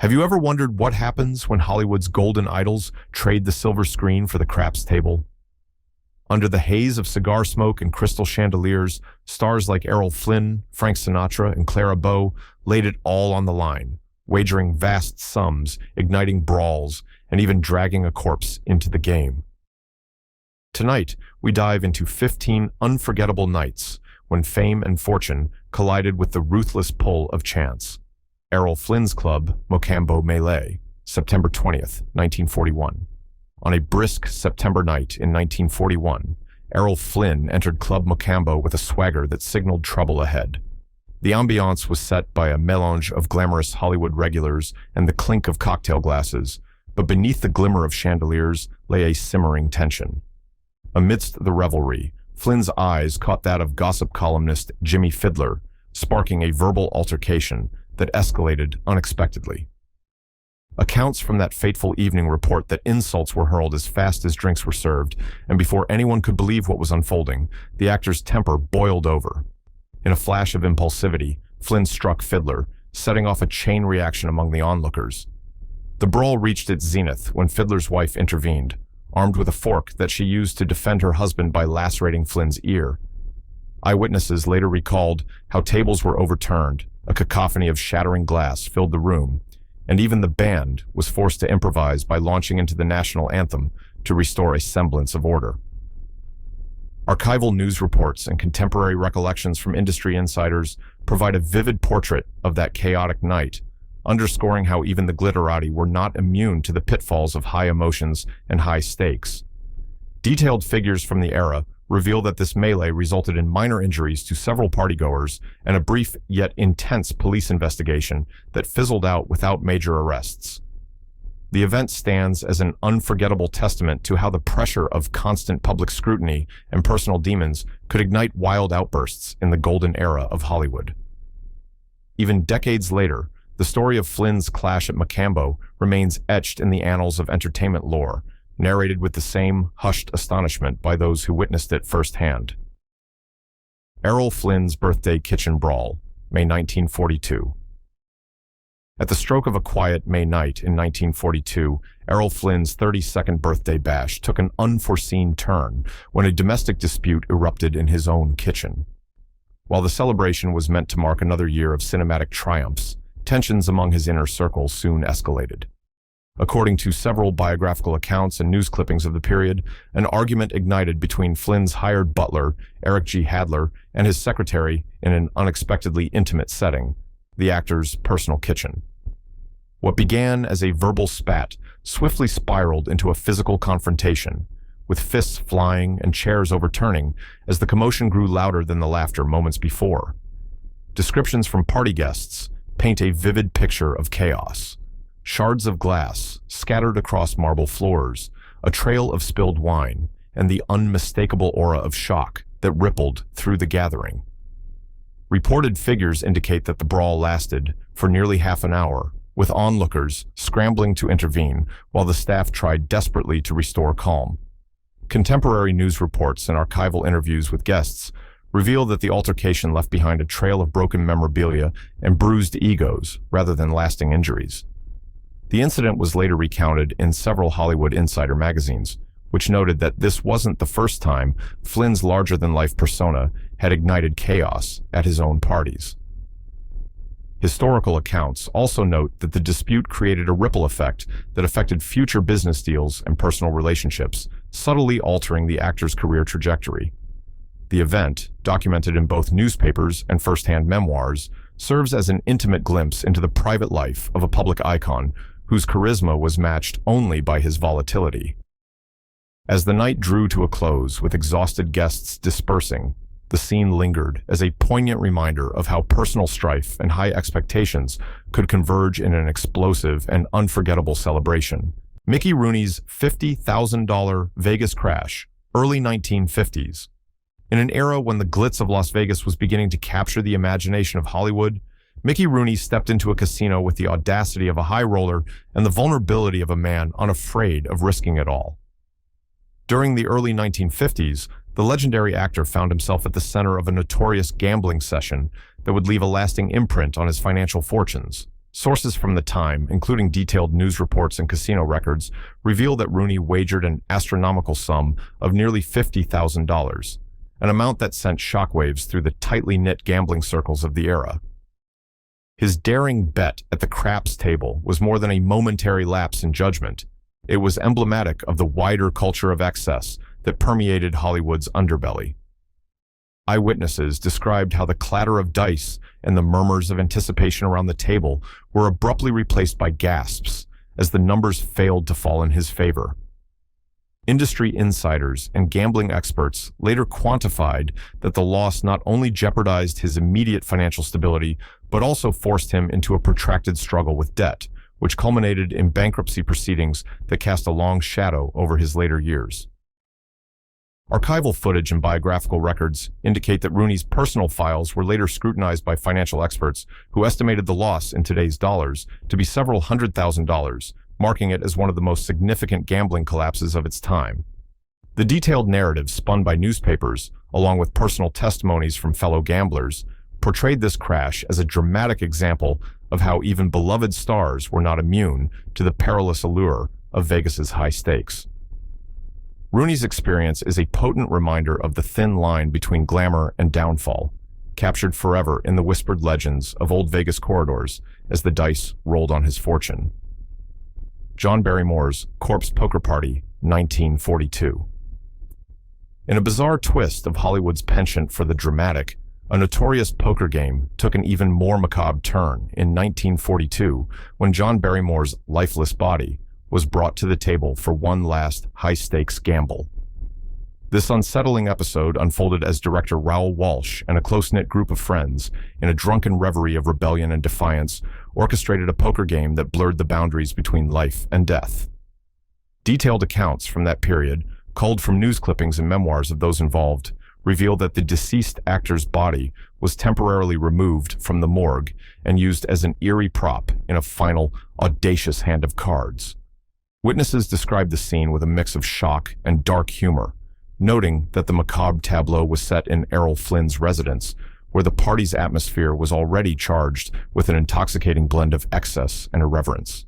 Have you ever wondered what happens when Hollywood's golden idols trade the silver screen for the craps table? Under the haze of cigar smoke and crystal chandeliers, stars like Errol Flynn, Frank Sinatra, and Clara laid it all on the line, wagering vast sums, igniting brawls, and even dragging a corpse into the game. Tonight, we dive into 15 unforgettable nights when fame and fortune collided with the ruthless pull of chance. Errol Flynn's club, Mochambo Melee, September 20th, 1941. On a brisk September night in 1941, Errol Flynn entered Club Mochambo with a swagger that signaled trouble ahead. The ambiance was set by a melange of glamorous Hollywood regulars and the clink of cocktail glasses, but beneath the glimmer of chandeliers lay a simmering tension. Amidst the revelry, Flynn's eyes caught that of gossip columnist Jimmy Fiddler, sparking a verbal altercation that escalated unexpectedly. Accounts from that fateful evening report that insults were hurled as fast as drinks were served, and before anyone could believe what was unfolding, the actor's temper boiled over. In a flash of impulsivity, Flynn struck Fiddler, setting off a chain reaction among the onlookers. The brawl reached its zenith when Fiddler's wife intervened, armed with a fork that she used to defend her husband by lacerating Flynn's ear. Eyewitnesses later recalled how tables were overturned, a cacophony of shattering glass filled the room, and even the band was forced to improvise by launching into the national anthem to restore a semblance of order. Archival news reports and contemporary recollections from industry insiders provide a vivid portrait of that chaotic night, underscoring how even the glitterati were not immune to the pitfalls of high emotions and high stakes. Detailed figures from the era reveal that this melee resulted in minor injuries to several partygoers and a brief yet intense police investigation that fizzled out without major arrests. The event stands as an unforgettable testament to how the pressure of constant public scrutiny and personal demons could ignite wild outbursts in the golden era of Hollywood. Even decades later, the story of Flynn's clash at Mochambo remains etched in the annals of entertainment lore, narrated with the same hushed astonishment by those who witnessed it firsthand. Errol Flynn's birthday kitchen brawl, May 1942. At the stroke of a quiet May night in 1942, Errol Flynn's 32nd birthday bash took an unforeseen turn when a domestic dispute erupted in his own kitchen. While the celebration was meant to mark another year of cinematic triumphs, tensions among his inner circle soon escalated. According to several biographical accounts and news clippings of the period, an argument ignited between Flynn's hired butler, Eric G. Hadler, and his secretary in an unexpectedly intimate setting, the actor's personal kitchen. What began as a verbal spat swiftly spiraled into a physical confrontation, with fists flying and chairs overturning as the commotion grew louder than the laughter moments before. Descriptions from party guests paint a vivid picture of chaos. Shards of glass scattered across marble floors, a trail of spilled wine, and the unmistakable aura of shock that rippled through the gathering. Reported figures indicate that the brawl lasted for nearly half an hour, with onlookers scrambling to intervene while the staff tried desperately to restore calm. Contemporary news reports and archival interviews with guests reveal that the altercation left behind a trail of broken memorabilia and bruised egos rather than lasting injuries. The incident was later recounted in several Hollywood insider magazines, which noted that this wasn't the first time Flynn's larger-than-life persona had ignited chaos at his own parties. Historical accounts also note that the dispute created a ripple effect that affected future business deals and personal relationships, subtly altering the actor's career trajectory. The event, documented in both newspapers and first-hand memoirs, serves as an intimate glimpse into the private life of a public icon whose charisma was matched only by his volatility. As the night drew to a close with exhausted guests dispersing, the scene lingered as a poignant reminder of how personal strife and high expectations could converge in an explosive and unforgettable celebration. Mickey Rooney's $50,000 Vegas crash, early 1950s. In an era when the glitz of Las Vegas was beginning to capture the imagination of Hollywood, Mickey Rooney stepped into a casino with the audacity of a high roller and the vulnerability of a man unafraid of risking it all. During the early 1950s, the legendary actor found himself at the center of a notorious gambling session that would leave a lasting imprint on his financial fortunes, Sources from the time, including detailed news reports and casino records, reveal that Rooney wagered an astronomical sum of nearly $50,000, an amount that sent shockwaves through the tightly knit gambling circles of the era. His daring bet at the craps table was more than a momentary lapse in judgment. It was emblematic of the wider culture of excess that permeated Hollywood's underbelly. Eyewitnesses described how the clatter of dice and the murmurs of anticipation around the table were abruptly replaced by gasps as the numbers failed to fall in his favor. Industry insiders and gambling experts later quantified that the loss not only jeopardized his immediate financial stability, but also forced him into a protracted struggle with debt, which culminated in bankruptcy proceedings that cast a long shadow over his later years. Archival footage and biographical records indicate that Rooney's personal files were later scrutinized by financial experts who estimated the loss in today's dollars to be several $100,000, marking it as one of the most significant gambling collapses of its time. The detailed narratives spun by newspapers, along with personal testimonies from fellow gamblers, portrayed this crash as a dramatic example of how even beloved stars were not immune to the perilous allure of Vegas's high stakes. Rooney's experience is a potent reminder of the thin line between glamour and downfall, captured forever in the whispered legends of old Vegas corridors as the dice rolled on his fortune. John Barrymore's Corpse Poker Party, 1942. In a bizarre twist of Hollywood's penchant for the dramatic, a notorious poker game took an even more macabre turn in 1942 when John Barrymore's lifeless body was brought to the table for one last high-stakes gamble. This unsettling episode unfolded as director Raoul Walsh and a close-knit group of friends, in a drunken reverie of rebellion and defiance, orchestrated a poker game that blurred the boundaries between life and death. Detailed accounts from that period, culled from news clippings and memoirs of those involved, revealed that the deceased actor's body was temporarily removed from the morgue and used as an eerie prop in a final, audacious hand of cards. Witnesses described the scene with a mix of shock and dark humor, noting that the macabre tableau was set in Errol Flynns' residence, where the party's atmosphere was already charged with an intoxicating blend of excess and irreverence.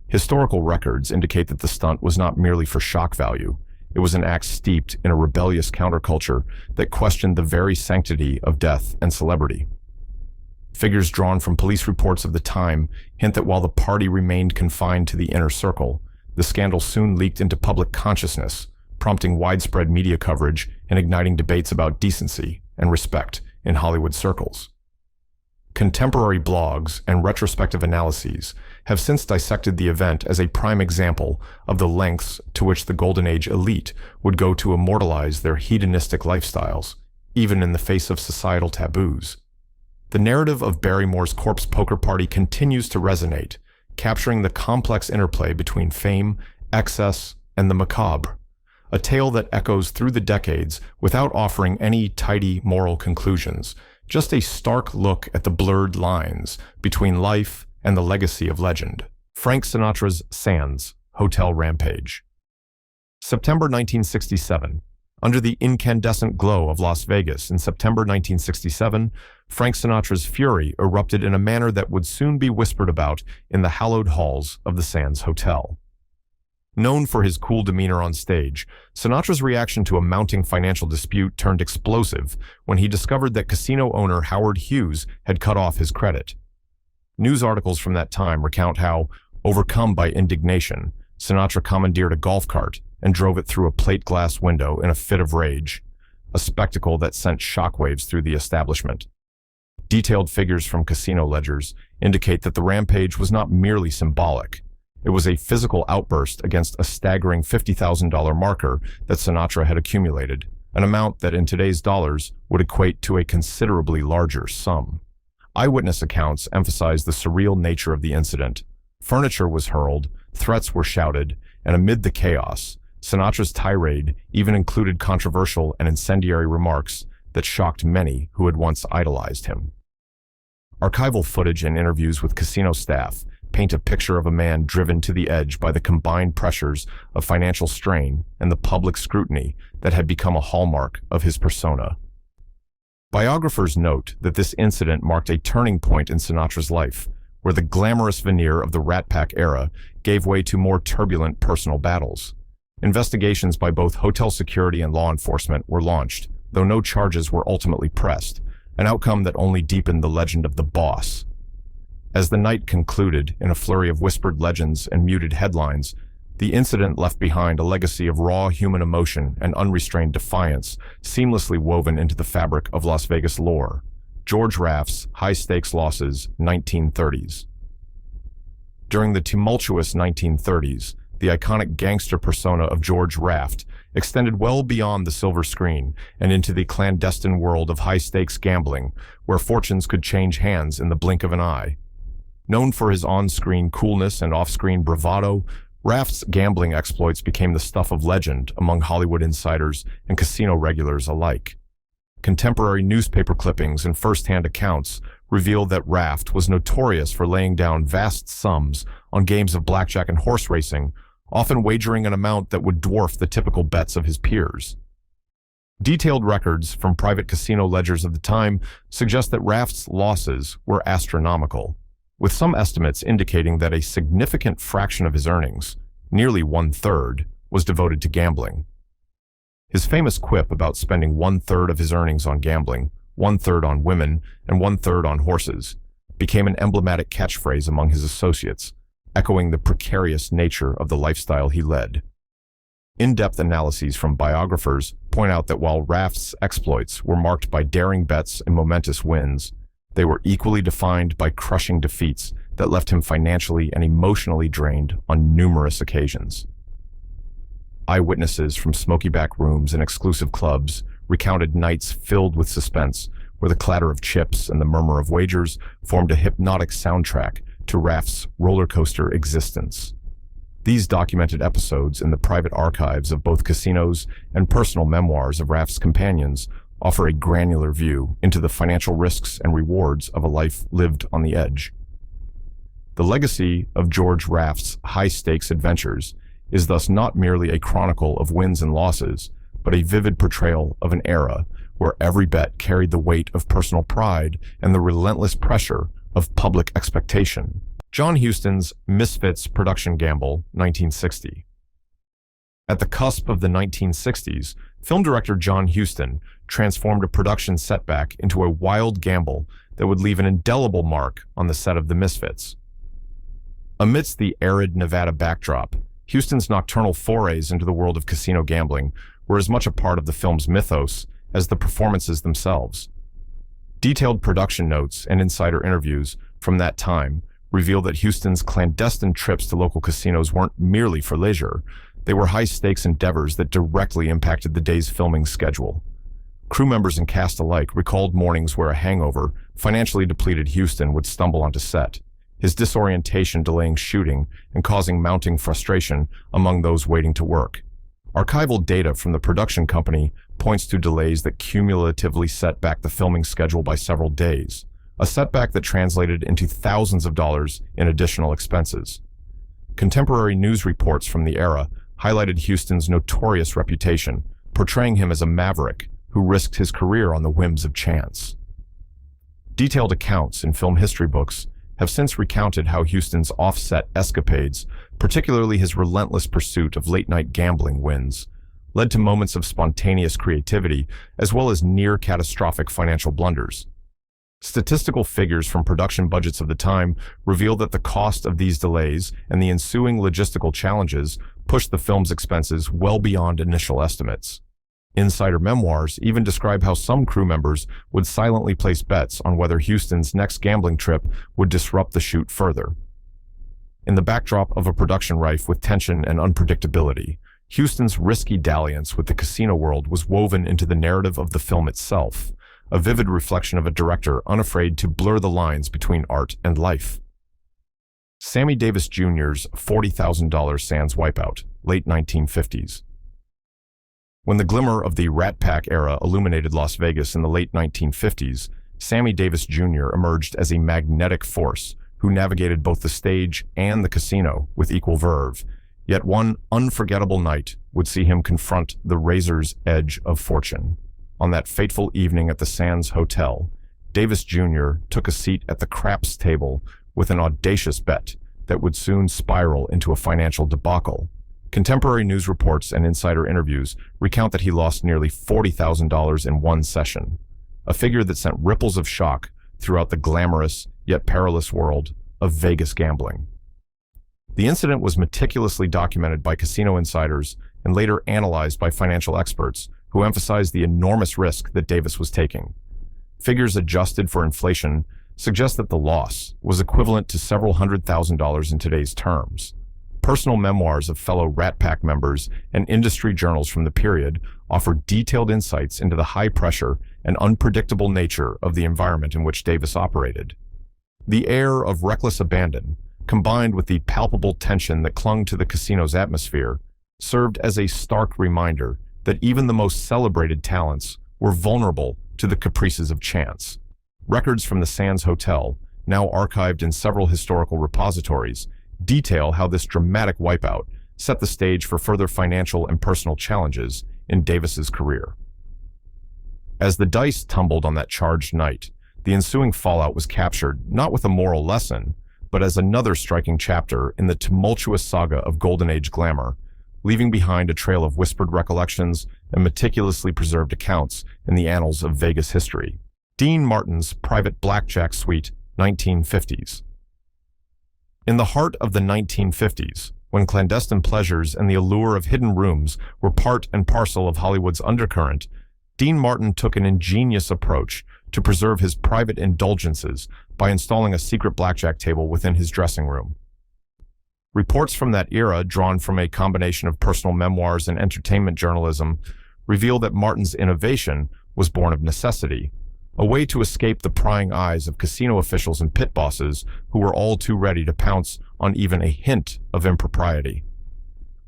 Historical records indicate that the stunt was not merely for shock value. It was an act steeped in a rebellious counterculture that questioned the very sanctity of death and celebrity. Figures drawn from police reports of the time hint that while the party remained confined to the inner circle, the scandal soon leaked into public consciousness, prompting widespread media coverage and igniting debates about decency and respect in Hollywood circles. Contemporary blogs and retrospective analyses have since dissected the event as a prime example of the lengths to which the Golden Age elite would go to immortalize their hedonistic lifestyles, even in the face of societal taboos. The narrative of Barrymore's Corpse Poker Party continues to resonate, capturing the complex interplay between fame, excess, and the macabre, a tale that echoes through the decades without offering any tidy moral conclusions, just a stark look at the blurred lines between life and the legacy of legend. Frank Sinatra's Sands, Hotel Rampage. September 1967. Under the incandescent glow of Las Vegas in September 1967, Frank Sinatra's fury erupted in a manner that would soon be whispered about in the hallowed halls of the Sands Hotel. Known for his cool demeanor on stage, Sinatra's reaction to a mounting financial dispute turned explosive when he discovered that casino owner Howard Hughes had cut off his credit. News articles from that time recount how, overcome by indignation, Sinatra commandeered a golf cart and drove it through a plate glass window in a fit of rage, a spectacle that sent shockwaves through the establishment. Detailed figures from casino ledgers indicate that the rampage was not merely symbolic. It was a physical outburst against a staggering $50,000 marker that Sinatra had accumulated, an amount that in today's dollars would equate to a considerably larger sum. Eyewitness accounts emphasize the surreal nature of the incident. Furniture was hurled, threats were shouted, and amid the chaos, Sinatra's tirade even included controversial and incendiary remarks that shocked many who had once idolized him. Archival footage and interviews with casino staff paint a picture of a man driven to the edge by the combined pressures of financial strain and the public scrutiny that had become a hallmark of his persona. Biographers note that this incident marked a turning point in Sinatra's life, where the glamorous veneer of the Rat Pack era gave way to more turbulent personal battles. Investigations by both hotel security and law enforcement were launched, though no charges were ultimately pressed, an outcome that only deepened the legend of the boss. As the night concluded in a flurry of whispered legends and muted headlines, the incident left behind a legacy of raw human emotion and unrestrained defiance seamlessly woven into the fabric of Las Vegas lore. George Rafts' High-Stakes Losses, 1930s. During the tumultuous 1930s, the iconic gangster persona of George Raft extended well beyond the silver screen and into the clandestine world of high-stakes gambling, where fortunes could change hands in the blink of an eye. Known for his on-screen coolness and off-screen bravado, Raft's gambling exploits became the stuff of legend among Hollywood insiders and casino regulars alike. Contemporary newspaper clippings and first-hand accounts reveal that Raft was notorious for laying down vast sums on games of blackjack and horse racing, often wagering an amount that would dwarf the typical bets of his peers. Detailed records from private casino ledgers of the time suggest that Raft's losses were astronomical, with some estimates indicating that a significant fraction of his earnings, nearly 1/3, was devoted to gambling. His famous quip about spending 1/3 of his earnings on gambling, 1/3 on women, and 1/3 on horses, became an emblematic catchphrase among his associates, echoing the precarious nature of the lifestyle he led. In-depth analyses from biographers point out that while Raft's exploits were marked by daring bets and momentous wins, they were equally defined by crushing defeats that left him financially and emotionally drained on numerous occasions. Eyewitnesses from smoky back rooms and exclusive clubs recounted nights filled with suspense, where the clatter of chips and the murmur of wagers formed a hypnotic soundtrack to Raft's roller coaster existence. These documented episodes in the private archives of both casinos and personal memoirs of Raft's companions offer a granular view into the financial risks and rewards of a life lived on the edge. The legacy of George Raft's high-stakes adventures is thus not merely a chronicle of wins and losses, but a vivid portrayal of an era where every bet carried the weight of personal pride and the relentless pressure of public expectation. John Huston's Misfits production gamble, 1960. At the cusp of the 1960s, film director John Huston transformed a production setback into a wild gamble that would leave an indelible mark on the set of The Misfits. Amidst the arid Nevada backdrop, Huston's nocturnal forays into the world of casino gambling were as much a part of the film's mythos as the performances themselves. Detailed production notes and insider interviews from that time reveal that Huston's clandestine trips to local casinos weren't merely for leisure. They were high-stakes endeavors that directly impacted the day's filming schedule. Crew members and cast alike recalled mornings where a hangover, financially depleted Huston would stumble onto set, his disorientation delaying shooting and causing mounting frustration among those waiting to work. Archival data from the production company points to delays that cumulatively set back the filming schedule by several days, a setback that translated into thousands of dollars in additional expenses. Contemporary news reports from the era highlighted Huston's notorious reputation, portraying him as a maverick who risked his career on the whims of chance. Detailed accounts in film history books have since recounted how Huston's offset escapades, particularly his relentless pursuit of late-night gambling wins, led to moments of spontaneous creativity as well as near-catastrophic financial blunders. Statistical figures from production budgets of the time reveal that the cost of these delays and the ensuing logistical challenges pushed the film's expenses well beyond initial estimates. Insider memoirs even describe how some crew members would silently place bets on whether Huston's next gambling trip would disrupt the shoot further. In the backdrop of a production rife with tension and unpredictability, Huston's risky dalliance with the casino world was woven into the narrative of the film itself, a vivid reflection of a director unafraid to blur the lines between art and life. Sammy Davis Jr.'s $40,000 Sands Wipeout, late 1950s. When the glimmer of the Rat Pack era illuminated Las Vegas in the late 1950s, Sammy Davis Jr. emerged as a magnetic force who navigated both the stage and the casino with equal verve. Yet one unforgettable night would see him confront the razor's edge of fortune. On that fateful evening at the Sands Hotel, Davis Jr. took a seat at the craps table with an audacious bet that would soon spiral into a financial debacle. Contemporary news reports and insider interviews recount that he lost nearly $40,000 in one session, a figure that sent ripples of shock throughout the glamorous yet perilous world of Vegas gambling. The incident was meticulously documented by casino insiders and later analyzed by financial experts who emphasized the enormous risk that Davis was taking. Figures adjusted for inflation suggest that the loss was equivalent to several $100,000 in today's terms. Personal memoirs of fellow Rat Pack members and industry journals from the period offer detailed insights into the high-pressure and unpredictable nature of the environment in which Davis operated. The air of reckless abandon, combined with the palpable tension that clung to the casino's atmosphere, served as a stark reminder that even the most celebrated talents were vulnerable to the caprices of chance. Records from the Sands Hotel, now archived in several historical repositories, detail how this dramatic wipeout set the stage for further financial and personal challenges in Davis's career. As the dice tumbled on that charged night, the ensuing fallout was captured not with a moral lesson, but as another striking chapter in the tumultuous saga of Golden Age glamour, leaving behind a trail of whispered recollections and meticulously preserved accounts in the annals of Vegas history. Dean Martin's Private Blackjack Suite, 1950s. In the heart of the 1950s, when clandestine pleasures and the allure of hidden rooms were part and parcel of Hollywood's undercurrent, Dean Martin took an ingenious approach to preserve his private indulgences by installing a secret blackjack table within his dressing room. Reports from that era, drawn from a combination of personal memoirs and entertainment journalism, reveal that Martin's innovation was born of necessity, a way to escape the prying eyes of casino officials and pit bosses who were all too ready to pounce on even a hint of impropriety.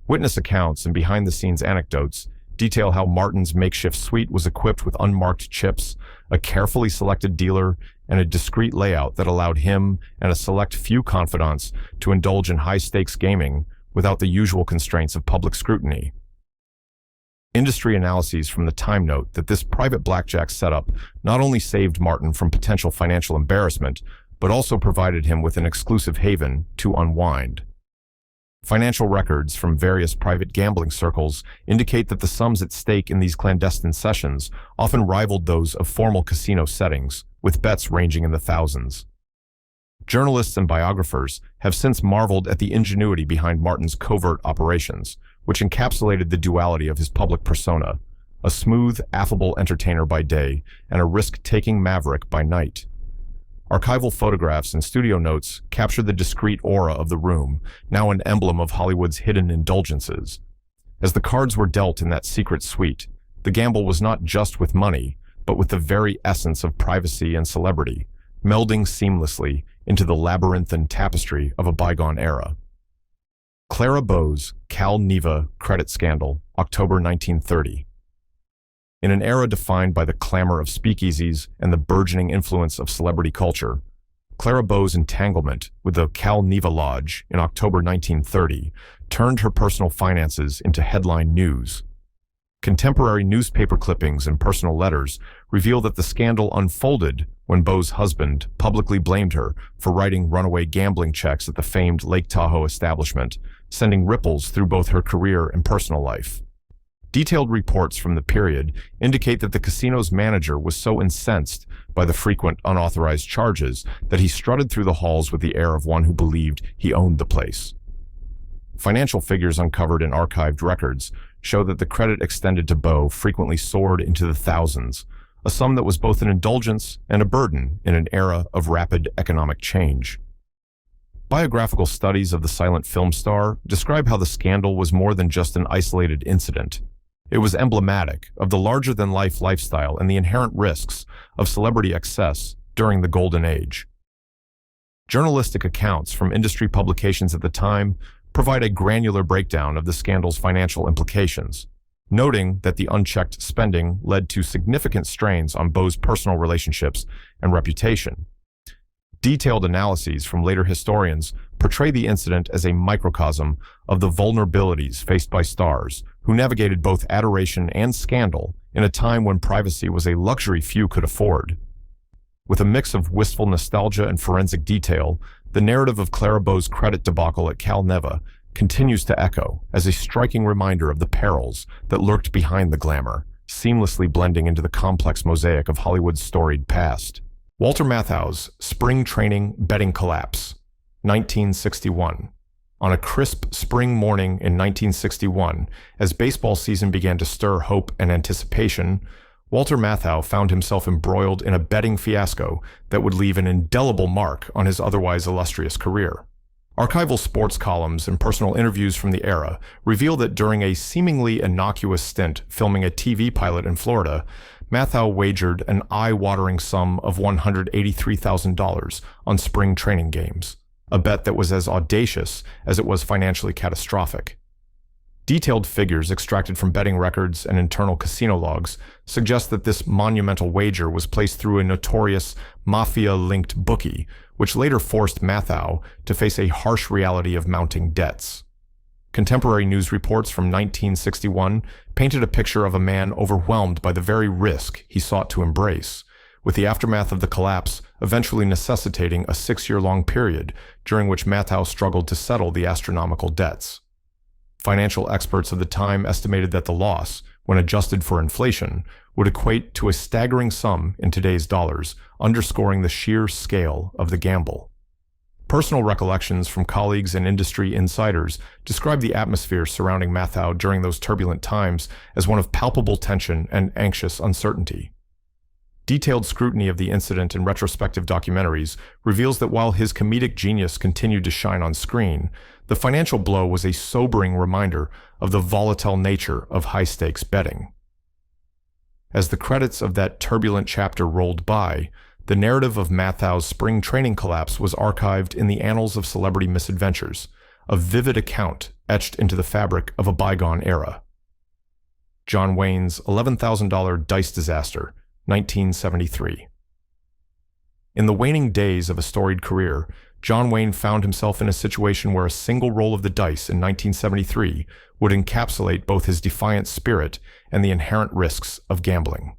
Witness accounts and behind-the-scenes anecdotes detail how Martin's makeshift suite was equipped with unmarked chips, a carefully selected dealer, and a discreet layout that allowed him and a select few confidants to indulge in high-stakes gaming without the usual constraints of public scrutiny. Industry analyses from the time note that this private blackjack setup not only saved Martin from potential financial embarrassment, but also provided him with an exclusive haven to unwind. Financial records from various private gambling circles indicate that the sums at stake in these clandestine sessions often rivaled those of formal casino settings, with bets ranging in the thousands. Journalists and biographers have since marveled at the ingenuity behind Martin's covert operations, which encapsulated the duality of his public persona, a smooth, affable entertainer by day and a risk-taking maverick by night. Archival photographs and studio notes capture the discreet aura of the room, now an emblem of Hollywood's hidden indulgences. As the cards were dealt in that secret suite, the gamble was not just with money, but with the very essence of privacy and celebrity, melding seamlessly into the labyrinthine tapestry of a bygone era. Clara Bose, Cal Neva credit scandal, October 1930. In an era defined by the clamor of speakeasies and the burgeoning influence of celebrity culture, Clara Bose's entanglement with the Cal Neva Lodge in October 1930 turned her personal finances into headline news. Contemporary newspaper clippings and personal letters reveal that the scandal unfolded when Bose's husband publicly blamed her for writing runaway gambling checks at the famed Lake Tahoe establishment, sending ripples through both her career and personal life. Detailed reports from the period indicate that the casino's manager was so incensed by the frequent unauthorized charges that he strutted through the halls with the air of one who believed he owned the place. Financial figures uncovered in archived records show that the credit extended to Bo frequently soared into the thousands, a sum that was both an indulgence and a burden in an era of rapid economic change. Biographical studies of the silent film star describe how the scandal was more than just an isolated incident. It was emblematic of the larger-than-life lifestyle and the inherent risks of celebrity excess during the Golden Age. Journalistic accounts from industry publications at the time provide a granular breakdown of the scandal's financial implications, noting that the unchecked spending led to significant strains on Bo's personal relationships and reputation. Detailed analyses from later historians portray the incident as a microcosm of the vulnerabilities faced by stars who navigated both adoration and scandal in a time when privacy was a luxury few could afford. With a mix of wistful nostalgia and forensic detail, The narrative of Clara Boses' credit debacle at Neva continues to echo as a striking reminder of the perils that lurked behind the glamour, seamlessly blending into the complex mosaic of Hollywood's storied past. Walter Matthau's spring training betting collapse, 1961. On a crisp spring morning in 1961, as baseball season began to stir hope and anticipation, Walter Matthau found himself embroiled in a betting fiasco that would leave an indelible mark on his otherwise illustrious career. Archival sports columns and personal interviews from the era reveal that during a seemingly innocuous stint filming a TV pilot in Florida, Matthau wagered an eye-watering sum of $183,000 on spring training games, a bet that was as audacious as it was financially catastrophic. Detailed figures extracted from betting records and internal casino logs suggest that this monumental wager was placed through a notorious mafia-linked bookie, which later forced Matthau to face a harsh reality of mounting debts. Contemporary news reports from 1961 painted a picture of a man overwhelmed by the very risk he sought to embrace, with the aftermath of the collapse eventually necessitating a 6-year-long period during which Matthau struggled to settle the astronomical debts. Financial experts of the time estimated that the loss, when adjusted for inflation, would equate to a staggering sum in today's dollars, underscoring the sheer scale of the gamble. Personal recollections from colleagues and industry insiders describe the atmosphere surrounding Matthau during those turbulent times as one of palpable tension and anxious uncertainty. Detailed scrutiny of the incident in retrospective documentaries reveals that while his comedic genius continued to shine on screen, the financial blow was a sobering reminder of the volatile nature of high-stakes betting. As the credits of that turbulent chapter rolled by, the narrative of Matthau's spring training collapse was archived in the annals of celebrity misadventures, a vivid account etched into the fabric of a bygone era. John Wayne's $11,000 dice disaster, 1973. In the waning days of a storied career, John Wayne found himself in a situation where a single roll of the dice in 1973 would encapsulate both his defiant spirit and the inherent risks of gambling.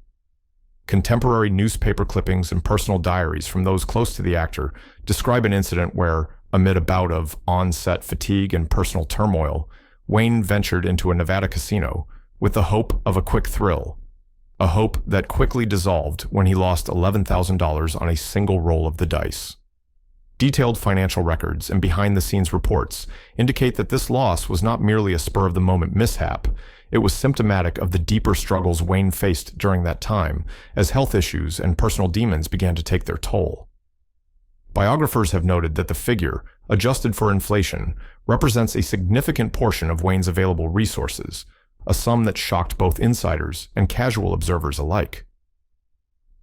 Contemporary newspaper clippings and personal diaries from those close to the actor describe an incident where, amid a bout of on-set fatigue and personal turmoil, Wayne ventured into a Nevada casino with the hope of a quick thrill, a hope that quickly dissolved when he lost $11,000 on a single roll of the dice. Detailed financial records and behind-the-scenes reports indicate that this loss was not merely a spur-of-the-moment mishap. It was symptomatic of the deeper struggles Wayne faced during that time, as health issues and personal demons began to take their toll. Biographers have noted that the figure, adjusted for inflation, represents a significant portion of Wayne's available resources, a sum that shocked both insiders and casual observers alike.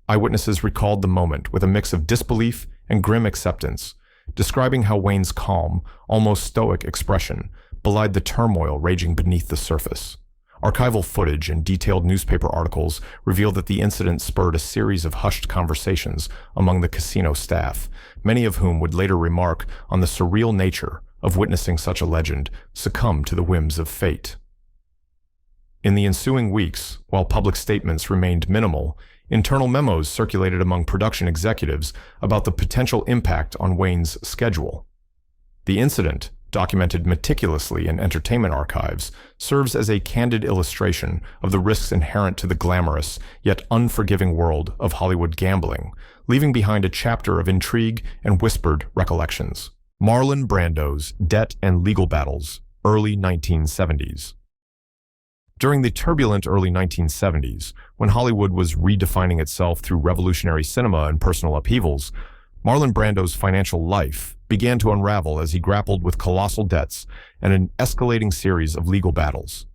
Eyewitnesses recalled the moment with a mix of disbelief and grim acceptance, describing how Wayne's calm, almost stoic expression belied the turmoil raging beneath the surface. Archival footage and detailed newspaper articles reveal that the incident spurred a series of hushed conversations among the casino staff, many of whom would later remark on the surreal nature of witnessing such a legend succumb to the whims of fate. In the ensuing weeks, while public statements remained minimal, internal memos circulated among production executives about the potential impact on Wayne's schedule. The incident, documented meticulously in entertainment archives, serves as a candid illustration of the risks inherent to the glamorous yet unforgiving world of Hollywood gambling, leaving behind a chapter of intrigue and whispered recollections. Marlon Brando's debt and legal battles, early 1970s. During the turbulent early 1970s, when Hollywood was redefining itself through revolutionary cinema and personal upheavals, Marlon Brando's financial life began to unravel as he grappled with colossal debts and an escalating series of legal battles.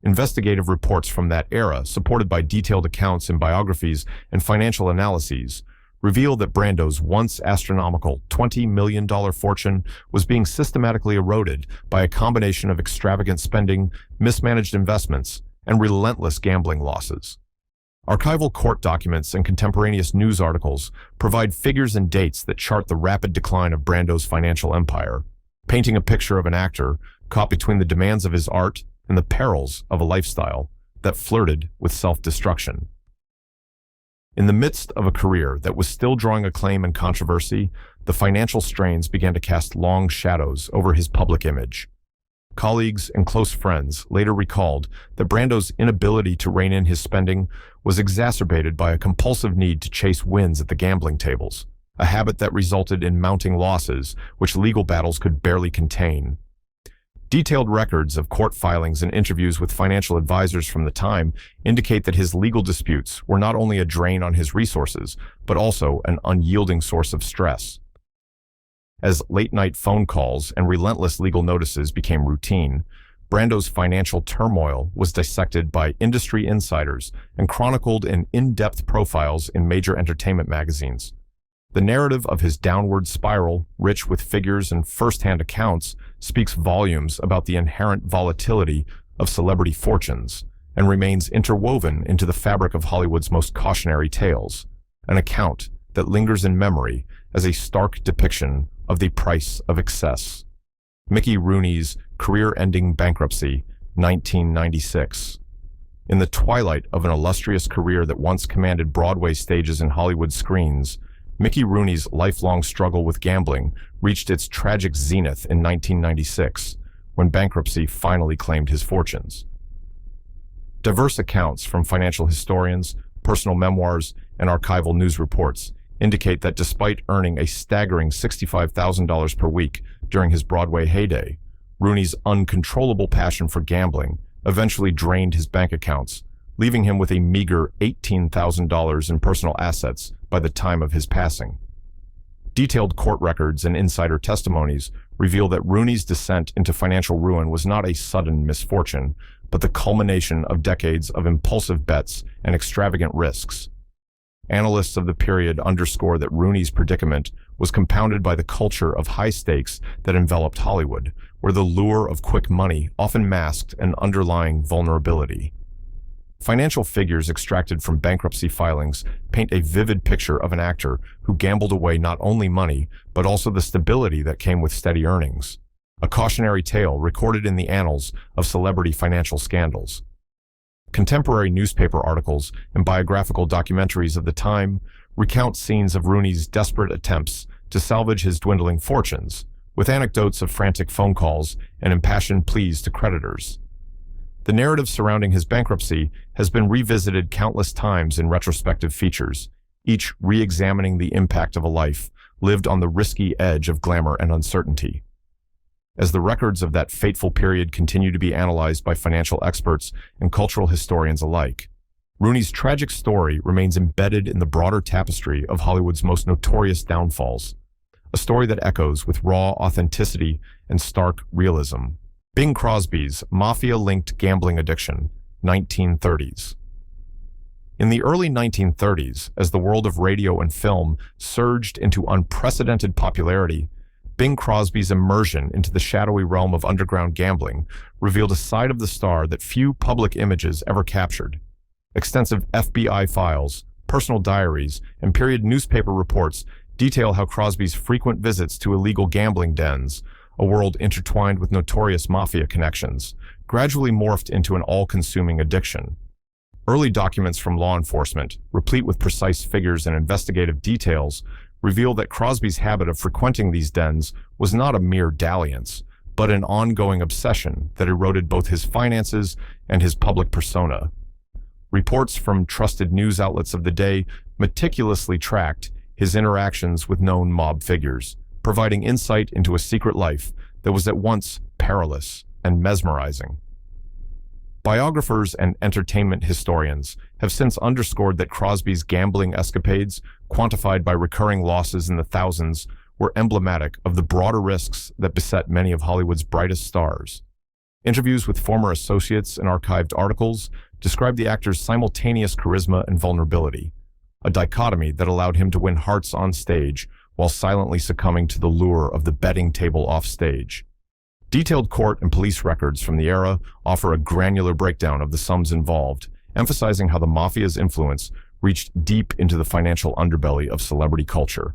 Investigative reports from that era, supported by detailed accounts in biographies and financial analyses, reveal that Brando's once astronomical $20 million fortune was being systematically eroded by a combination of extravagant spending, mismanaged investments, and relentless gambling losses. Archival court documents and contemporaneous news articles provide figures and dates that chart the rapid decline of Brando's financial empire, painting a picture of an actor caught between the demands of his art and the perils of a lifestyle that flirted with self-destruction. In the midst of a career that was still drawing acclaim and controversy, the financial strains began to cast long shadows over his public image. Colleagues and close friends later recalled that Brandos' inability to rein in his spending was exacerbated by a compulsive need to chase wins at the gambling tables, a habit that resulted in mounting losses which legal battles could barely contain. Detailed records of court filings and interviews with financial advisors from the time indicate that his legal disputes were not only a drain on his resources, but also an unyielding source of stress. As late-night phone calls and relentless legal notices became routine, Brandos' financial turmoil was dissected by industry insiders and chronicled in in-depth profiles in major entertainment magazines. The narrative of his downward spiral, rich with figures and first-hand accounts, speaks volumes about the inherent volatility of celebrity fortunes and remains interwoven into the fabric of Hollywood's most cautionary tales, an account that lingers in memory as a stark depiction of the price of excess. Mickey Rooney's career-ending bankruptcy, 1996. In the twilight of an illustrious career that once commanded Broadway stages and Hollywood screens, Mickey Rooney's lifelong struggle with gambling reached its tragic zenith in 1996, when bankruptcy finally claimed his fortunes. Diverse accounts from financial historians, personal memoirs, and archival news reports indicate that despite earning a staggering $65,000 per week during his Broadway heyday, Rooney's uncontrollable passion for gambling eventually drained his bank accounts, leaving him with a meager $18,000 in personal assets by the time of his passing. Detailed court records and insider testimonies reveal that Rooney's descent into financial ruin was not a sudden misfortune, but the culmination of decades of impulsive bets and extravagant risks. Analysts of the period underscore that Rooney's predicament was compounded by the culture of high stakes that enveloped Hollywood, where the lure of quick money often masked an underlying vulnerability. Financial figures extracted from bankruptcy filings paint a vivid picture of an actor who gambled away not only money, but also the stability that came with steady earnings, a cautionary tale recorded in the annals of celebrity financial scandals. Contemporary newspaper articles and biographical documentaries of the time recount scenes of Rooney's desperate attempts to salvage his dwindling fortunes, with anecdotes of frantic phone calls and impassioned pleas to creditors. The narrative surrounding his bankruptcy has been revisited countless times in retrospective features, each re-examining the impact of a life lived on the risky edge of glamour and uncertainty. As the records of that fateful period continue to be analyzed by financial experts and cultural historians alike, Rooney's tragic story remains embedded in the broader tapestry of Hollywood's most notorious downfalls, a story that echoes with raw authenticity and stark realism. Bing Crosby's mafia-linked gambling addiction, 1930s. In the early 1930s, as the world of radio and film surged into unprecedented popularity, Bing Crosby's immersion into the shadowy realm of underground gambling revealed a side of the star that few public images ever captured. Extensive FBI files, personal diaries, and period newspaper reports detail how Crosby's frequent visits to illegal gambling dens, a world intertwined with notorious mafia connections, gradually morphed into an all-consuming addiction. Early documents from law enforcement, replete with precise figures and investigative details, reveal that Crosby's habit of frequenting these dens was not a mere dalliance, but an ongoing obsession that eroded both his finances and his public persona. Reports from trusted news outlets of the day meticulously tracked his interactions with known mob figures, providing insight into a secret life that was at once perilous and mesmerizing. Biographers and entertainment historians have since underscored that Crosby's gambling escapades, quantified by recurring losses in the thousands, were emblematic of the broader risks that beset many of Hollywood's brightest stars. Interviews with former associates and archived articles describe the actor's simultaneous charisma and vulnerability, a dichotomy that allowed him to win hearts on stage while silently succumbing to the lure of the betting table offstage. Detailed court and police records from the era offer a granular breakdown of the sums involved, emphasizing how the mafia's influence reached deep into the financial underbelly of celebrity culture.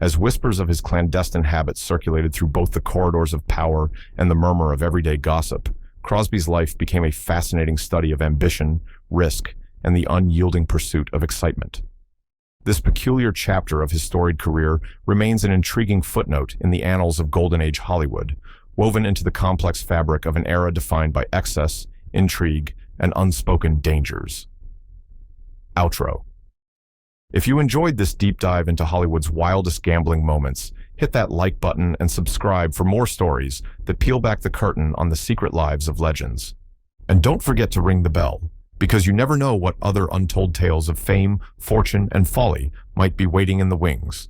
As whispers of his clandestine habits circulated through both the corridors of power and the murmur of everyday gossip, Crosby's life became a fascinating study of ambition, risk, and the unyielding pursuit of excitement. This peculiar chapter of his storied career remains an intriguing footnote in the annals of Golden Age Hollywood, woven into the complex fabric of an era defined by excess, intrigue, and unspoken dangers. Outro. If you enjoyed this deep dive into Hollywood's wildest gambling moments, hit that like button and subscribe for more stories that peel back the curtain on the secret lives of legends. And don't forget to ring the bell, because you never know what other untold tales of fame, fortune, and folly might be waiting in the wings.